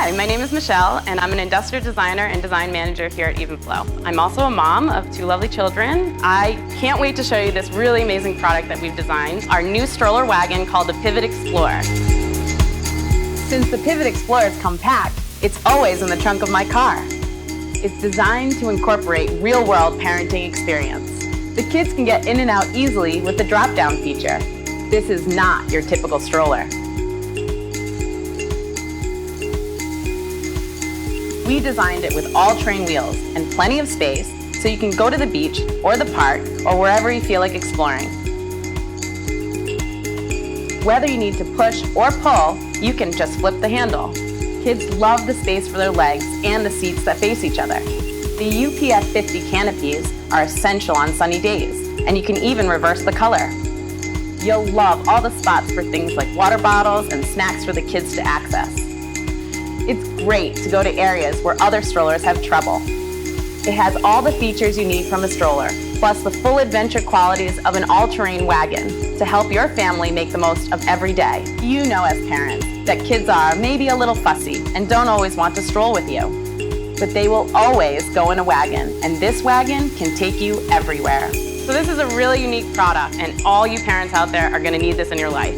Hi, my name is Michelle, and I'm an industrial designer and design manager here at Evenflo. I'm also a mom of 2 lovely children. I can't wait to show you this really amazing product that we've designed, our new stroller wagon called the Pivot Xplore. Since the Pivot Xplore is compact, it's always in the trunk of my car. It's designed to incorporate real-world parenting experience. The kids can get in and out easily with the drop-down feature. This is not your typical stroller. We designed it with all-terrain wheels and plenty of space so you can go to the beach or the park or wherever you feel like exploring. Whether you need to push or pull, you can just flip the handle. Kids love the space for their legs and the seats that face each other. The UPF 50 canopies are essential on sunny days, and you can even reverse the color. You'll love all the spots for things like water bottles and snacks for the kids to access. It's great to go to areas where other strollers have trouble. It has all the features you need from a stroller, plus the full adventure qualities of an all-terrain wagon to help your family make the most of every day. You know as parents that kids are maybe a little fussy and don't always want to stroll with you. But they will always go in a wagon, and this wagon can take you everywhere. So this is a really unique product, and all you parents out there are going to need this in your life.